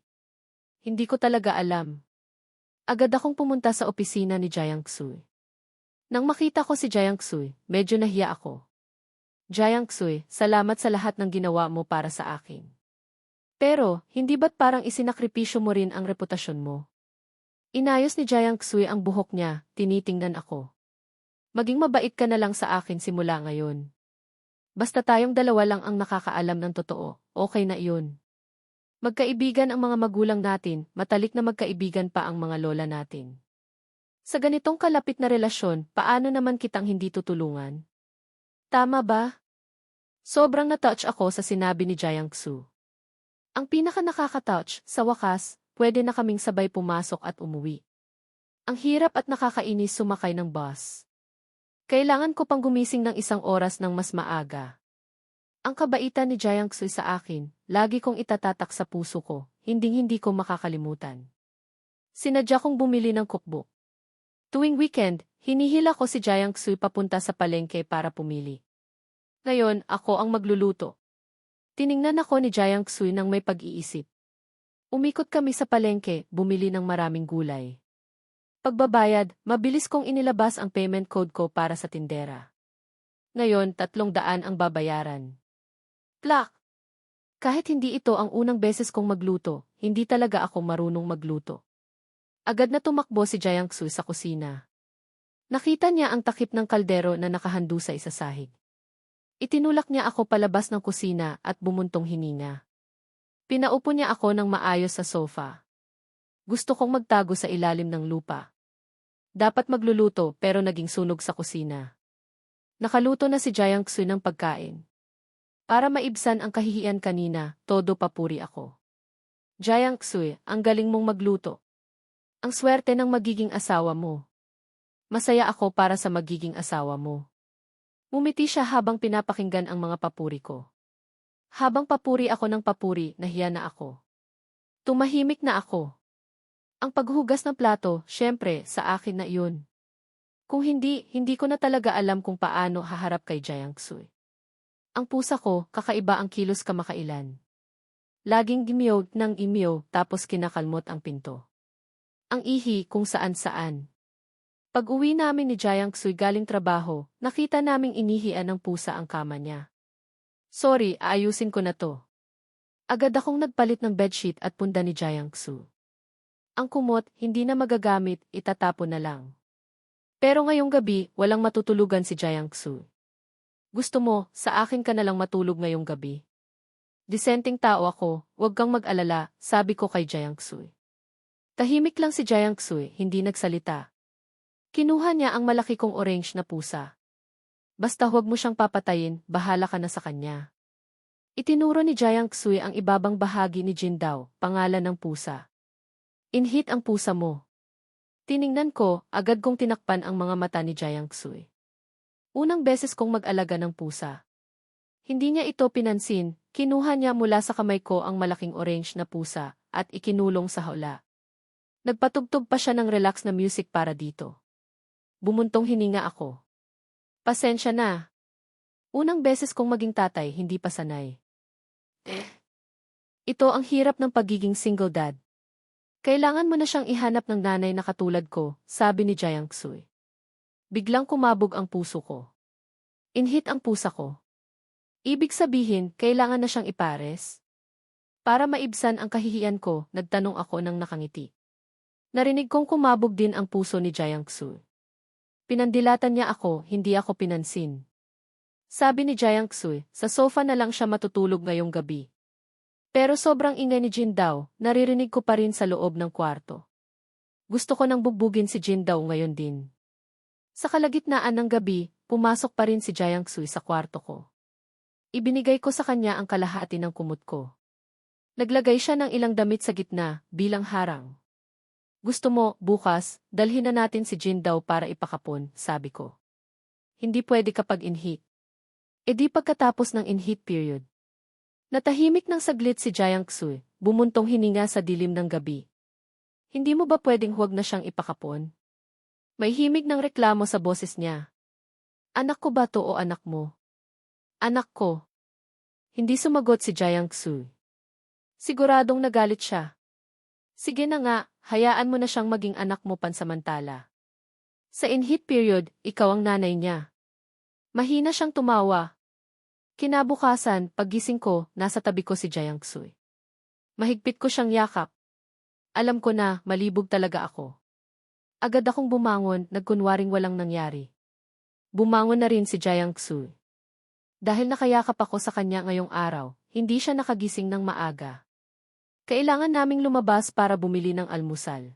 Hindi ko talaga alam. Agad akong pumunta sa opisina ni Jiang Xui. Nang makita ko si Jiang Xui, medyo nahiya ako. Jiang Xui, salamat sa lahat ng ginawa mo para sa akin. Pero, hindi ba't parang isinakripisyo mo rin ang reputasyon mo? Inayos ni Jiang Xui ang buhok niya, tinitingnan ako. Maging mabait ka na lang sa akin simula ngayon. Basta tayong dalawa lang ang nakakaalam ng totoo, okay na iyon. Magkaibigan ang mga magulang natin, matalik na magkaibigan pa ang mga lola natin. Sa ganitong kalapit na relasyon, paano naman kitang hindi tutulungan? Tama ba? Sobrang na-touch ako sa sinabi ni Jiang Xui. Ang pinaka nakaka-touch, sa wakas, pwede na kaming sabay pumasok at umuwi. Ang hirap at nakakainis sumakay ng bus. Kailangan ko pang gumising ng 1 oras ng mas maaga. Ang kabaitan ni Jiang Xui sa akin, lagi kong itatatak sa puso ko, hinding-hindi ko makakalimutan. Sinadya kong bumili ng cookbook. Tuwing weekend, hinihila ko si Jiang Xui papunta sa palengke para pumili. Ngayon, ako ang magluluto. Tiningnan ako ni Jiang Xui nang may pag-iisip. Umikot kami sa palengke, bumili ng maraming gulay. Pagbabayad, mabilis kong inilabas ang payment code ko para sa tindera. Ngayon, 300 ang babayaran. Plak! Kahit hindi ito ang unang beses kong magluto, hindi talaga ako marunong magluto. Agad na tumakbo si Jiang Xui sa kusina. Nakita niya ang takip ng kaldero na nakahandu sa isasahig. Itinulak niya ako palabas ng kusina at bumuntong hininga. Pinaupo niya ako ng maayos sa sofa. Gusto kong magtago sa ilalim ng lupa. Dapat magluluto pero naging sunog sa kusina. Nakaluto na si Jiang Xui ng pagkain. Para maibsan ang kahihiyan kanina, todo papuri ako. Jiang Xui, ang galing mong magluto. Ang swerte ng magiging asawa mo. Masaya ako para sa magiging asawa mo. Ngumiti siya habang pinapakinggan ang mga papuri ko. Habang papuri ako ng papuri, nahiya na ako. Tumahimik na ako. Ang paghugas ng plato, syempre, sa akin na iyon. Kung hindi, hindi ko na talaga alam kung paano haharap kay Jiang Xui. Ang pusa ko, kakaiba ang kilos kamakailan. Laging gimiyaw ng imiyaw tapos kinakalmot ang pinto. Ang ihi kung saan-saan. Pag-uwi namin ni Jiang Xui galing trabaho, nakita naming inihian ng pusa ang kama niya. Sorry, aayusin ko na to. Agad akong nagpalit ng bedsheet at punda ni Jiang Xui. Ang kumot, hindi na magagamit, itatapon na lang. Pero ngayong gabi, walang matutulugan si Jiang Xui. Gusto mo, sa akin ka na lang matulog ngayong gabi. Disenteng tao ako, huwag kang mag-alala, sabi ko kay Jiang Xui. Tahimik lang si Jiang Xui, hindi nagsalita. Kinuha niya ang malaki kong orange na pusa. Basta huwag mo siyang papatayin, bahala ka na sa kanya. Itinuro ni Jiang Xui ang ibabang bahagi ni Jindao, pangalan ng pusa. Inhit ang pusa mo. Tiningnan ko, agad kong tinakpan ang mga mata ni Jiang Xui. Unang beses kong mag-alaga ng pusa. Hindi niya ito pinansin, kinuha niya mula sa kamay ko ang malaking orange na pusa, at ikinulong sa hawla. Nagpatugtog pa siya ng relax na music para dito. Bumuntong hininga ako. Pasensya na. Unang beses kong maging tatay, hindi pa sanay. Ito ang hirap ng pagiging single dad. Kailangan mo na siyang ihanap ng nanay na katulad ko, sabi ni Jiang Xui. Biglang kumabog ang puso ko. Inhit ang pusa ko. Ibig sabihin, kailangan na siyang ipares? Para maibsan ang kahihiyan ko, nagtanong ako ng nakangiti. Narinig kong kumabog din ang puso ni Jiang Xui. Pinandilatan niya ako, hindi ako pinansin. Sabi ni Jiang Xui, sa sofa na lang siya matutulog ngayong gabi. Pero sobrang ingay ni Jin daw, naririnig ko pa rin sa loob ng kwarto. Gusto ko nang bugbugin si Jin daw ngayon din. Sa kalagitnaan ng gabi, pumasok pa rin si Jiang Xui sa kwarto ko. Ibinigay ko sa kanya ang kalahati ng kumot ko. Naglagay siya ng ilang damit sa gitna, bilang harang. Gusto mo, bukas, dalhin na natin si Jin daw para ipakapon, sabi ko. Hindi pwede kapag inhit. E di pagkatapos ng inhit period. Natahimik ng saglit si Jiang Xui, bumuntong hininga sa dilim ng gabi. Hindi mo ba pwedeng huwag na siyang ipakapon? May himig ng reklamo sa boses niya. Anak ko ba to o anak mo? Anak ko. Hindi sumagot si Jiang Xui. Siguradong nagalit siya. Sige na nga, hayaan mo na siyang maging anak mo pansamantala. Sa inhit period, ikaw ang nanay niya. Mahina siyang tumawa. Kinabukasan, paggising ko, nasa tabi ko si Jiang Xui. Mahigpit ko siyang yakap. Alam ko na, malibog talaga ako. Agad akong bumangon, nagkunwaring walang nangyari. Bumangon na rin si Jiang Xui. Dahil nakayakap ako sa kanya ngayong araw, hindi siya nakagising ng maaga. Kailangan naming lumabas para bumili ng almusal.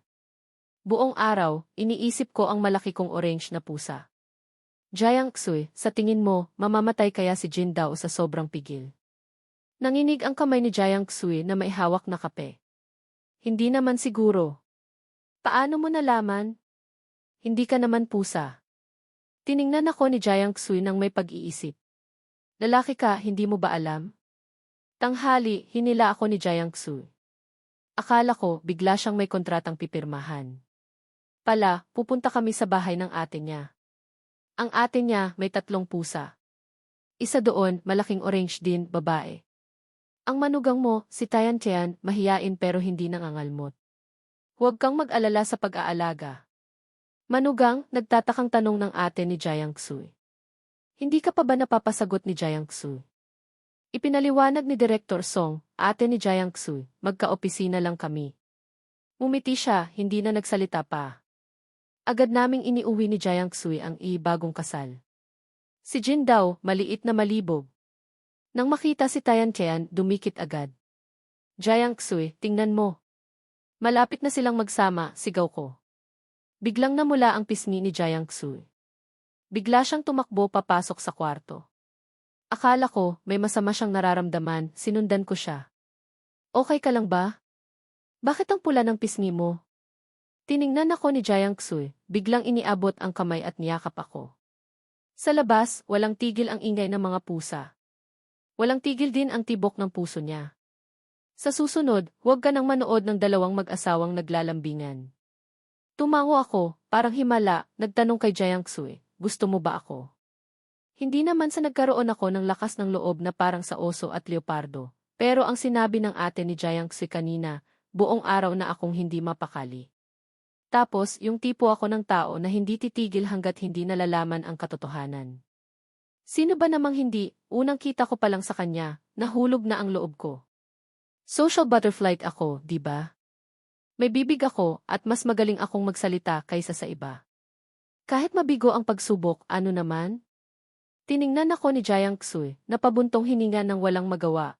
Buong araw, iniisip ko ang malaki kong orange na pusa. Jiang Xui, sa tingin mo, mamamatay kaya si Jin daw sa sobrang pigil? Nanginig ang kamay ni Jiang Xui na may hawak na kape. Hindi naman siguro. Paano mo nalaman? Hindi ka naman pusa. Tiningnan ako ni Jiang Xui nang may pag-iisip. Lalaki ka, hindi mo ba alam? Tanghali, hinila ako ni Jiang Xui. Akala ko, bigla siyang may kontratang pipirmahan. Pala, pupunta kami sa bahay ng ate niya. Ang ate niya may 3 pusa. Isa doon, malaking orange din, babae. Ang manugang mo, si Tian Tian, mahiyain pero hindi nangangalmot. Huwag kang mag-alala sa pag-aalaga. Manugang, nagtatakang tanong ng ate ni Jiang Xui. Hindi ka pa ba napapasagot ni Jiang Xui? Ipinaliwanag ni Director Song, ate ni Jiang Xui, magka-opisina lang kami. Umiti siya, hindi na nagsalita pa. Agad naming iniuwi ni Jiang Xui ang bagong kasal. Si Jin daw, maliit na malibog. Nang makita si Tian Tian, dumikit agad. Jiang Xui, tingnan mo. Malapit na silang magsama, sigaw ko. Biglang namula ang pisngi ni Jiang Xui. Bigla siyang tumakbo papasok sa kwarto. Akala ko, may masama siyang nararamdaman, sinundan ko siya. Okay ka lang ba? Bakit ang pula ng pisngi mo? Tiningnan ako ni Jiang Xui, biglang iniabot ang kamay at niyakap ako. Sa labas, walang tigil ang ingay ng mga pusa. Walang tigil din ang tibok ng puso niya. Sa susunod, huwag ka nang manood ng 2 mag-asawang naglalambingan. Tumango ako, parang himala, nagtanong kay Jiang Xui, gusto mo ba ako? Hindi naman sa nagkaroon ako ng lakas ng loob na parang sa oso at leopardo, pero ang sinabi ng ate ni Jiang Xui kanina, buong araw na akong hindi mapakali. Tapos, yung tipo ako ng tao na hindi titigil hanggat hindi nalalaman ang katotohanan. Sino ba namang hindi, unang kita ko pa lang sa kanya, nahulog na ang loob ko. Social butterfly ako, di ba? May bibig ako at mas magaling akong magsalita kaysa sa iba. Kahit mabigo ang pagsubok, ano naman? Tiningnan ako ni Jiang Xui, napabuntong hininga ng walang magawa.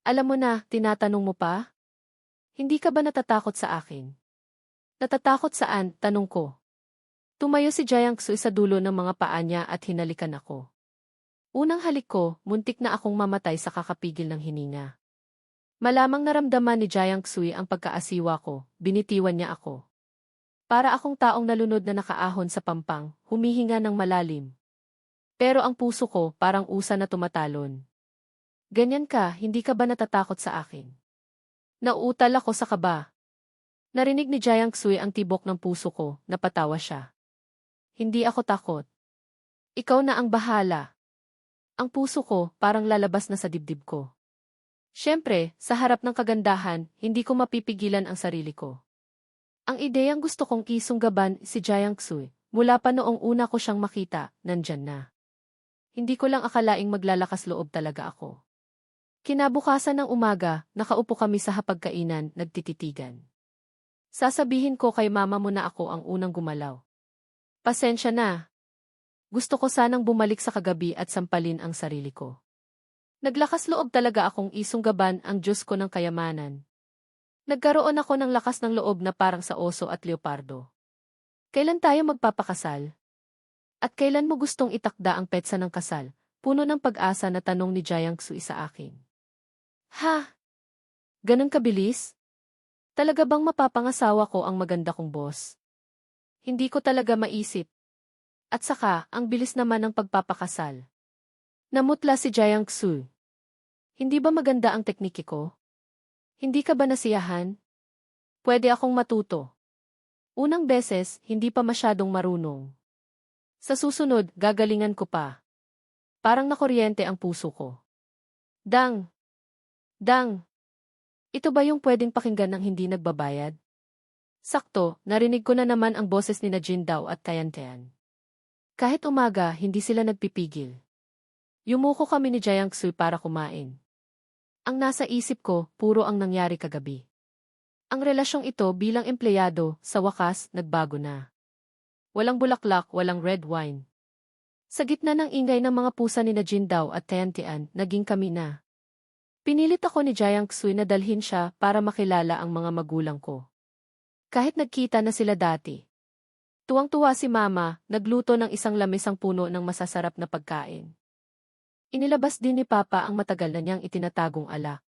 Alam mo na, tinatanong mo pa? Hindi ka ba natatakot sa akin? Natatakot saan? Tanong ko. Tumayo si Jiang Xui sa dulo ng mga paa niya at hinalikan ako. Unang halik ko, muntik na akong mamatay sa kakapigil ng hininga. Malamang naramdaman ni Jiang Xui ang pagkaasiwa ko, binitiwan niya ako. Para akong taong nalunod na nakaahon sa pampang, humihinga ng malalim. Pero ang puso ko parang usa na tumatalon. Ganyan ka, hindi ka ba natatakot sa akin? Nauutal ako sa kaba. Narinig ni Jiang Xui ang tibok ng puso ko, napatawa siya. Hindi ako takot. Ikaw na ang bahala. Ang puso ko parang lalabas na sa dibdib ko. Siyempre, sa harap ng kagandahan, hindi ko mapipigilan ang sarili ko. Ang ideyang gusto kong isunggaban si Jiang Xui, mula pa noong una ko siyang makita, nandyan na. Hindi ko lang akalaing maglalakas loob talaga ako. Kinabukasan ng umaga, nakaupo kami sa hapagkainan, nagtititigan. Sasabihin ko kay mama mo na ako ang unang gumalaw. Pasensya na. Gusto ko sanang bumalik sa kagabi at sampalin ang sarili ko. Naglakas loob talaga akong isunggaban ang Diyos ko ng kayamanan. Nagkaroon ako ng lakas ng loob na parang sa oso at leopardo. Kailan tayo magpapakasal? At kailan mo gustong itakda ang petsa ng kasal? Puno ng pag-asa na tanong ni Jiang Xui sa akin. Ha? Ganun kabilis? Talaga bang mapapangasawa ko ang maganda kong boss? Hindi ko talaga maisip. At saka, ang bilis naman ng pagpapakasal. Namutla si Jiang Xui. Hindi ba maganda ang teknike ko? Hindi ka ba nasiyahan? Pwede akong matuto. Unang beses, hindi pa masyadong marunong. Sa susunod, gagalingan ko pa. Parang nakuryente ang puso ko. Dang! Dang! Ito ba yung pwedeng pakinggan ng hindi nagbabayad? Sakto, narinig ko na naman ang boses ni Jin Dao at Tian. Kahit umaga, hindi sila nagpipigil. Yumuko kami ni Jiang Xui para kumain. Ang nasa isip ko, puro ang nangyari kagabi. Ang relasyong ito bilang empleyado, sa wakas, nagbago na. Walang bulaklak, walang red wine. Sa gitna ng ingay ng mga pusa ni Jin Dao at Tian, naging kami na. Pinilit ako ni Jiang Xui na dalhin siya para makilala ang mga magulang ko. Kahit nagkita na sila dati. Tuwang-tuwa si Mama, nagluto ng isang lamisang puno ng masasarap na pagkain. Inilabas din ni Papa ang matagal na niyang itinatagong alak.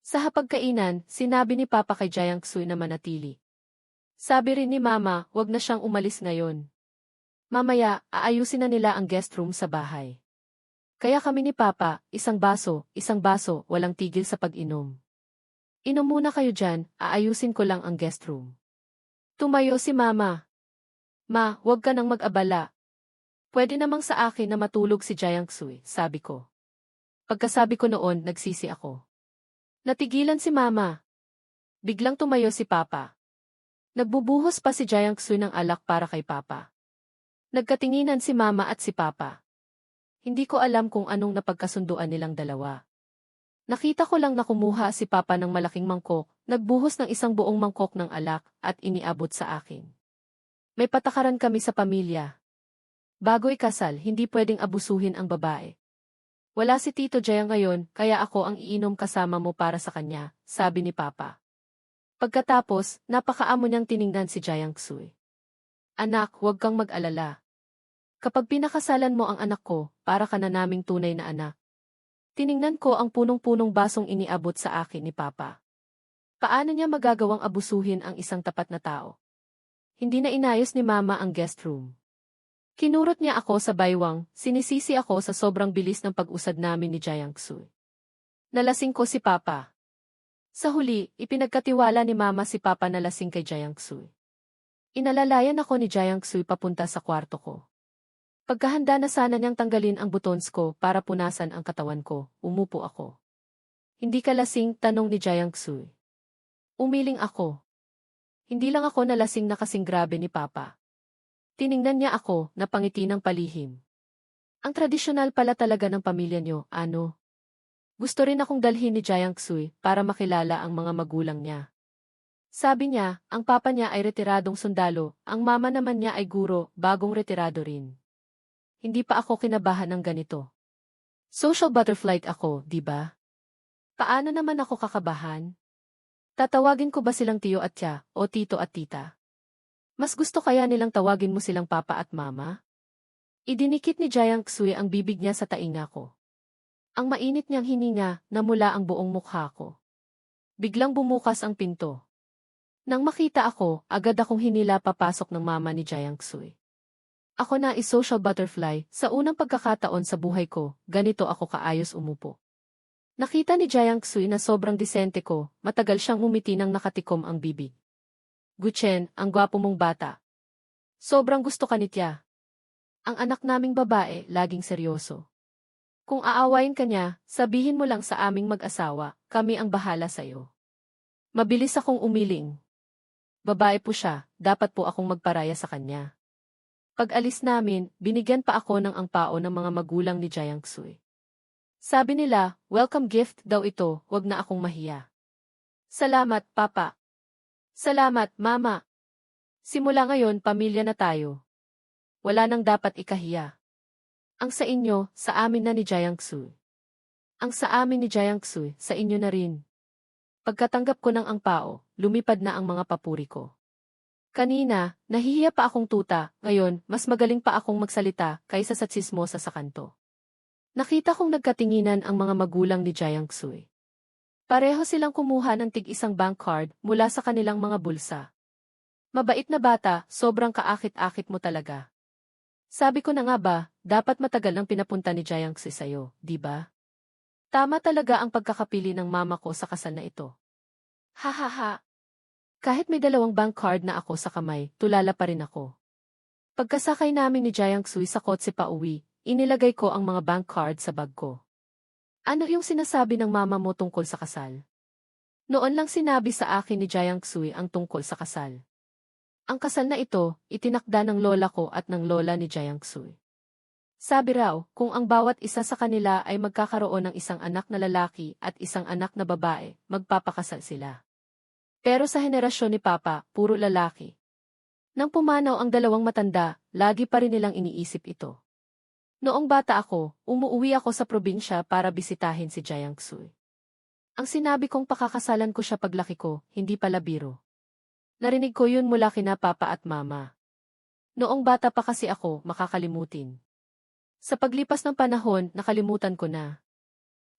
Sa hapagkainan, sinabi ni Papa kay Jiang Xui na manatili. Sabi rin ni Mama, wag na siyang umalis ngayon. Mamaya, aayusin na nila ang guest room sa bahay. Kaya kami ni Papa, isang baso, walang tigil sa pag-inom. Inom muna kayo dyan, aayusin ko lang ang guest room. Tumayo si Mama. Ma, huwag ka nang mag-abala. Pwede namang sa akin na matulog si Jiang Xui, sabi ko. Pagkasabi ko noon, nagsisi ako. Natigilan si Mama. Biglang tumayo si Papa. Nagbubuhos pa si Jiang Xui ng alak para kay Papa. Nagkatinginan si Mama at si Papa. Hindi ko alam kung anong napagkasunduan nilang dalawa. Nakita ko lang na kumuha si Papa ng malaking mangkok, nagbuhos ng isang buong mangkok ng alak, at iniabot sa akin. May patakaran kami sa pamilya. Bago ikasal, hindi pwedeng abusuhin ang babae. Wala si Tito Jaya ngayon, kaya ako ang iinom kasama mo para sa kanya, sabi ni Papa. Pagkatapos, napakaamo niyang tiningnan si Jiang Xui. Anak, huwag kang mag-alala. Kapag pinakasalan mo ang anak ko, para ka na naming tunay na anak. Tiningnan ko ang punong-punong basong iniabot sa akin ni Papa. Paano niya magagawang abusuhin ang isang tapat na tao? Hindi na inayos ni Mama ang guest room. Kinurot niya ako sa baywang, sinisisi ako sa sobrang bilis ng pag-usad namin ni Jiang Xui. Nalasing ko si Papa. Sa huli, ipinagkatiwala ni Mama si Papa na lasing kay Jiang Xui. Inalalayan ako ni Jiang Xui papunta sa kwarto ko. Pagkahanda na sana niyang tanggalin ang buttons ko para punasan ang katawan ko, umupo ako. Hindi ka lasing, tanong ni Jiang Xui. Umiling ako. Hindi lang ako nalasing na kasing grabe ni Papa. Tiningnan niya ako, napangiti ng palihim. Ang tradisyonal pala talaga ng pamilya niyo, ano? Gusto rin akong dalhin ni Jiang Xui para makilala ang mga magulang niya. Sabi niya, ang papa niya ay retiradong sundalo, ang mama naman niya ay guro, bagong retirado rin. Hindi pa ako kinabahan ng ganito. Social butterfly ako, di ba? Paano naman ako kakabahan? Tatawagin ko ba silang tiyo at tiya, o tito at tita? Mas gusto kaya nilang tawagin mo silang papa at mama? Idinikit ni Jiang Xui ang bibig niya sa tainga ko. Ang mainit niyang hininga, namula ang buong mukha ko. Biglang bumukas ang pinto. Nang makita ako, agad akong hinila papasok ng mama ni Jiang Xui. Ako na is-social butterfly, sa unang pagkakataon sa buhay ko, ganito ako kaayos umupo. Nakita ni Jiang Xui na sobrang disente ko, matagal siyang umiti nang nakatikom ang bibig. Guchen, ang gwapo mong bata. Sobrang gusto ka ni Tia. Ang anak naming babae, laging seryoso. Kung aawayin ka niya, sabihin mo lang sa aming mag-asawa, kami ang bahala sa'yo. Mabilis akong umiling. Babae po siya, dapat po akong magparaya sa kanya. Pag-alis namin, binigyan pa ako ng angpao ng mga magulang ni Jiang Xui. Sabi nila, welcome gift daw ito, wag na akong mahiya. Salamat, Papa. Salamat, Mama. Simula ngayon, pamilya na tayo. Wala nang dapat ikahiya. Ang sa inyo, sa amin na ni Jiang Xui. Ang sa amin ni Jiang Xui, sa inyo na rin. Pagkatanggap ko ng angpao, lumipad na ang mga papuri ko. Kanina, nahihiya pa akong tuta, ngayon, mas magaling pa akong magsalita kaysa sa tsismosa sa kanto. Nakita kong nagkatinginan ang mga magulang ni Jiang Xui. Pareho silang kumuha ng tig-isang bank card mula sa kanilang mga bulsa. Mabait na bata, sobrang kaakit-akit mo talaga. Sabi ko na nga ba, dapat matagal nang pinapunta ni Jiang Xui sa'yo, di ba? Tama talaga ang pagkakapili ng mama ko sa kasal na ito. Ha ha ha. Kahit may 2 bank card na ako sa kamay, tulala pa rin ako. Pagkasakay namin ni Jiang Xui sa kotse pa uwi, inilagay ko ang mga bank card sa bag ko. Ano yung sinasabi ng mama mo tungkol sa kasal? Noon lang sinabi sa akin ni Jiang Xui ang tungkol sa kasal. Ang kasal na ito, itinakda ng lola ko at ng lola ni Jiang Xui. Sabi raw, kung ang bawat isa sa kanila ay magkakaroon ng isang anak na lalaki at isang anak na babae, magpapakasal sila. Pero sa henerasyon ni Papa, puro lalaki. Nang pumanaw ang 2 matanda, lagi pa rin nilang iniisip ito. Noong bata ako, umuuwi ako sa probinsya para bisitahin si Jiang Xui. Ang sinabi kong pakakasalan ko siya paglaki ko, hindi pala biro. Narinig ko yun mula kina Papa at Mama. Noong bata pa kasi ako, makakalimutin. Sa paglipas ng panahon, nakalimutan ko na.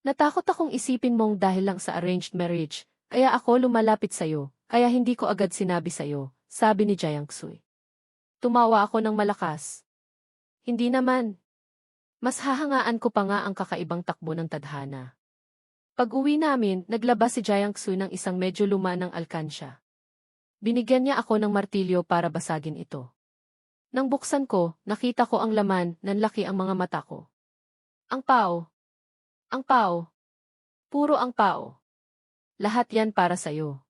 Natakot akong isipin mong dahil lang sa arranged marriage, kaya ako lumalapit sa'yo, kaya hindi ko agad sinabi sa'yo, sabi ni Jiang Xui. Tumawa ako ng malakas. Hindi naman. Mas hahangaan ko pa nga ang kakaibang takbo ng tadhana. Pag-uwi namin, naglabas si Jiang Xui ng isang medyo luma ng alkansya. Binigyan niya ako ng martilyo para basagin ito. Nang buksan ko, nakita ko ang laman, nanlaki ang mga mata ko. Ang pao. Ang pao. Puro ang pao. Lahat yan para sa'yo.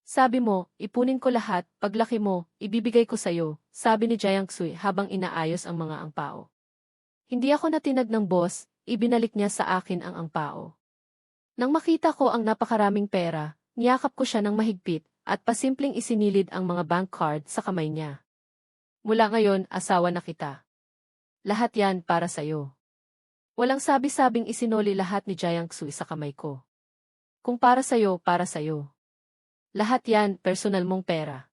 Sabi mo, ipunin ko lahat, paglaki mo, ibibigay ko sa'yo, sabi ni Jiang Xui habang inaayos ang mga angpao. Hindi ako natinag ng boss, ibinalik niya sa akin ang angpao. Nang makita ko ang napakaraming pera, niyakap ko siya ng mahigpit, at pasimpleng isinilid ang mga bank card sa kamay niya. Mula ngayon, asawa na kita. Lahat yan para sa'yo. Walang sabi-sabing isinoli lahat ni Jiang Xui sa kamay ko. Kung para sa'yo, para sa'yo. Lahat yan, personal mong pera.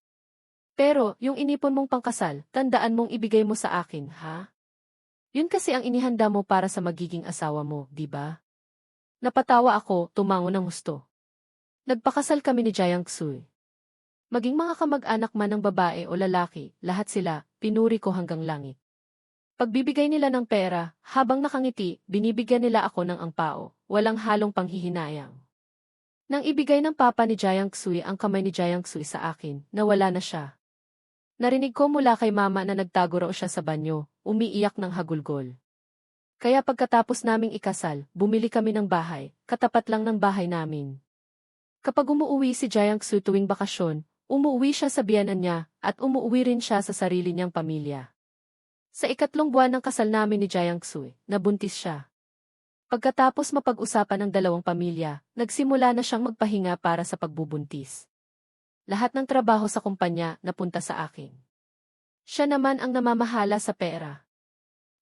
Pero, yung inipon mong pangkasal, tandaan mong ibigay mo sa akin, ha? Yun kasi ang inihanda mo para sa magiging asawa mo, di ba? Napatawa ako, tumango ng husto. Nagpakasal kami ni Jiang Xui. Maging mga kamag-anak man ng babae o lalaki, lahat sila, pinuri ko hanggang langit. Pagbibigay nila ng pera, habang nakangiti, binibigyan nila ako ng angpao, walang halong panghihinayang. Nang ibigay ng papa ni Jiang Xui ang kamay ni Jiang Xui sa akin, nawala na siya. Narinig ko mula kay mama na nagtago raw siya sa banyo, umiiyak ng hagulgol. Kaya pagkatapos naming ikasal, bumili kami ng bahay, katapat lang ng bahay namin. Kapag umuuwi si Jiang Xui tuwing bakasyon, umuuwi siya sa biyanan niya, at umuuwi rin siya sa sarili niyang pamilya. Sa 3 buwan ng kasal namin ni Jiang Xui, nabuntis siya. Pagkatapos mapag-usapan ng 2 pamilya, nagsimula na siyang magpahinga para sa pagbubuntis. Lahat ng trabaho sa kumpanya napunta sa akin. Siya naman ang namamahala sa pera.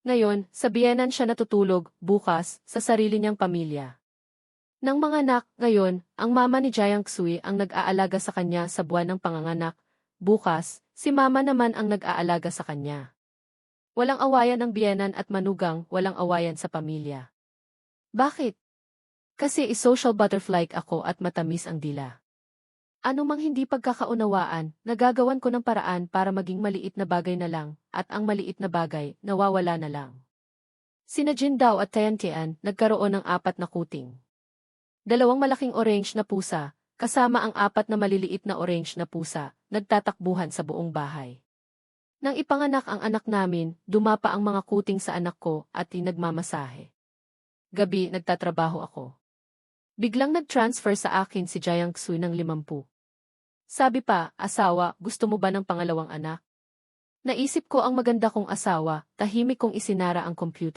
Ngayon, sa biyanan siya natutulog, bukas, sa sarili niyang pamilya. Nang mga anak, ngayon, ang mama ni Jiang Xui ang nag-aalaga sa kanya sa buwan ng panganganak. Bukas, si mama naman ang nag-aalaga sa kanya. Walang awayan ng biyenan at manugang, walang awayan sa pamilya. Bakit? Kasi social butterfly ako at matamis ang dila. Ano mang hindi pagkakaunawaan, nagagawan ko ng paraan para maging maliit na bagay na lang, at ang maliit na bagay, nawawala na lang. Sina Jindao at Tian nagkaroon ng 4 na kuting. 2 malaking orange na pusa, kasama ang 4 na maliliit na orange na pusa, nagtatakbuhan sa buong bahay. Nang ipanganak ang anak namin, dumapa ang mga kuting sa anak ko at nagmamasahe. Gabi, nagtatrabaho ako. Biglang nag-transfer sa akin si Jiang Xui ng 50. Sabi pa, asawa, gusto mo ba ng pangalawang anak? Naisip ko ang maganda kong asawa, tahimik kong isinara ang computer.